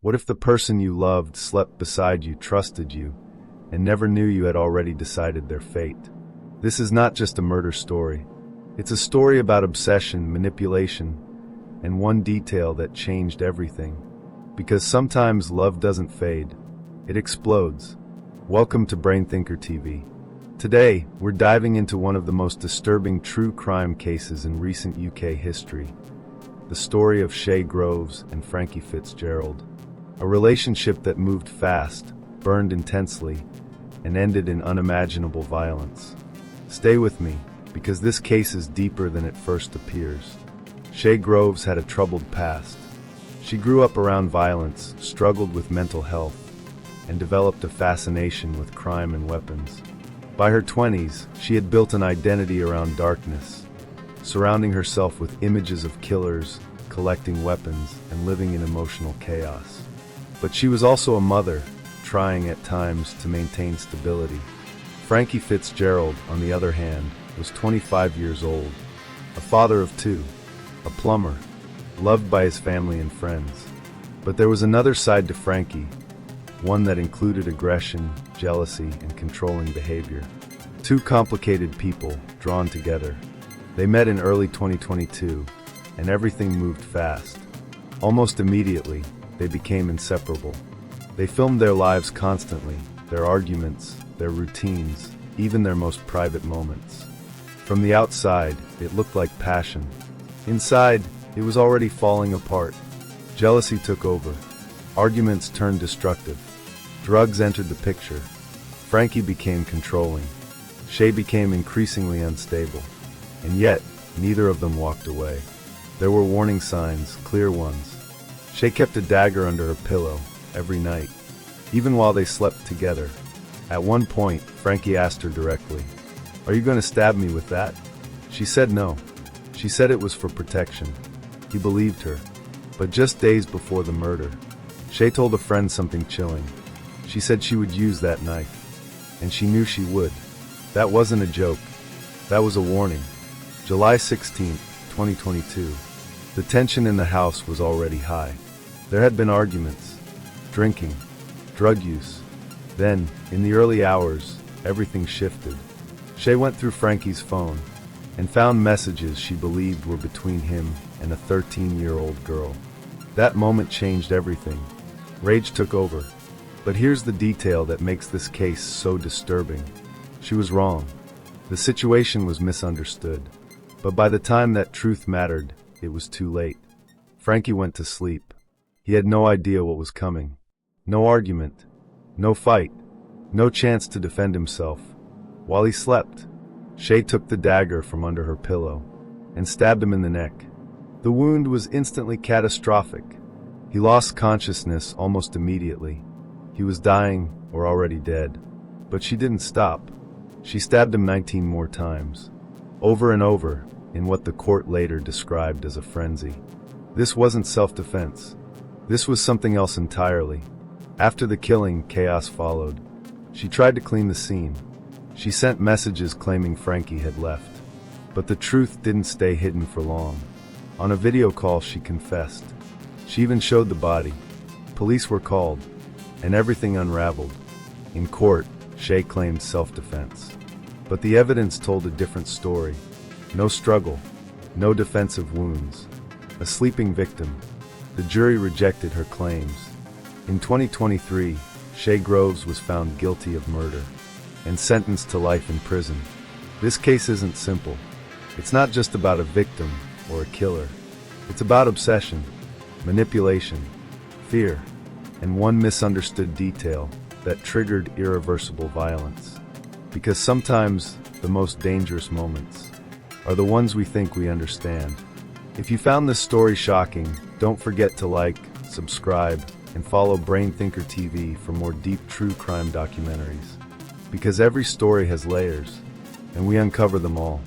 What if the person you loved slept beside you, trusted you, and never knew you had already decided their fate? This is not just a murder story. It's a story about obsession, manipulation, and one detail that changed everything. Because sometimes love doesn't fade, it explodes. Welcome to Brain Thinker TV. Today, we're diving into one of the most disturbing true crime cases in recent UK history. The story of Shea and Frankie Fitzgerald. A relationship that moved fast, burned intensely, and ended in unimaginable violence. Stay with me, because this case is deeper than it first appears. Shea had a troubled past. She grew up around violence, struggled with mental health, and developed a fascination with crime and weapons. By her 20s, she had built an identity around darkness, surrounding herself with images of killers, collecting weapons, and living in emotional chaos. But she was also a mother, trying at times to maintain stability. Frankie Fitzgerald, on the other hand, was 25 years old, a father of two, a plumber, loved by his family and friends. But there was another side to Frankie, one that included aggression, jealousy, and controlling behavior. Two complicated people, drawn together. They met in early 2022, and everything moved fast. Almost immediately, they became inseparable. They filmed their lives constantly, their arguments, their routines, even their most private moments. From the outside, it looked like passion. Inside, it was already falling apart. Jealousy took over. Arguments turned destructive. Drugs entered the picture. Frankie became controlling. Shea became increasingly unstable. And yet, neither of them walked away. There were warning signs, clear ones. Shea kept a dagger under her pillow every night, even while they slept together. At one point, Frankie asked her directly, "Are you going to stab me with that?" She said no. She said it was for protection. He believed her. But just days before the murder, Shea told a friend something chilling. She said she would use that knife. And she knew she would. That wasn't a joke. That was a warning. July 16, 2022. The tension in the house was already high. There had been arguments, drinking, drug use. Then, in the early hours, everything shifted. Shea went through Frankie's phone and found messages she believed were between him and a 13-year-old girl. That moment changed everything. Rage took over. But here's the detail that makes this case so disturbing. She was wrong. The situation was misunderstood. But by the time that truth mattered, it was too late. Frankie went to sleep. He had no idea what was coming. No argument. No fight. No chance to defend himself. While he slept, Shea took the dagger from under her pillow and stabbed him in the neck. The wound was instantly catastrophic. He lost consciousness almost immediately. He was dying or already dead. But she didn't stop. She stabbed him 19 more times, over and over, in what the court later described as a frenzy. This wasn't self-defense. This was something else entirely. After the killing, chaos followed. She tried to clean the scene. She sent messages claiming Frankie had left. But the truth didn't stay hidden for long. On a video call, she confessed. She even showed the body. Police were called, and everything unraveled. In court, Shea claimed self-defense. But the evidence told a different story. No struggle, no defensive wounds. A sleeping victim. The jury rejected her claims. In 2023, Shea was found guilty of murder and sentenced to life in prison. This case isn't simple. It's not just about a victim or a killer. It's about obsession, manipulation, fear, and one misunderstood detail that triggered irreversible violence. Because sometimes the most dangerous moments are the ones we think we understand. If you found this story shocking, don't forget to like, subscribe, and follow Brain Thinker TV for more deep true crime documentaries. Because every story has layers, and we uncover them all.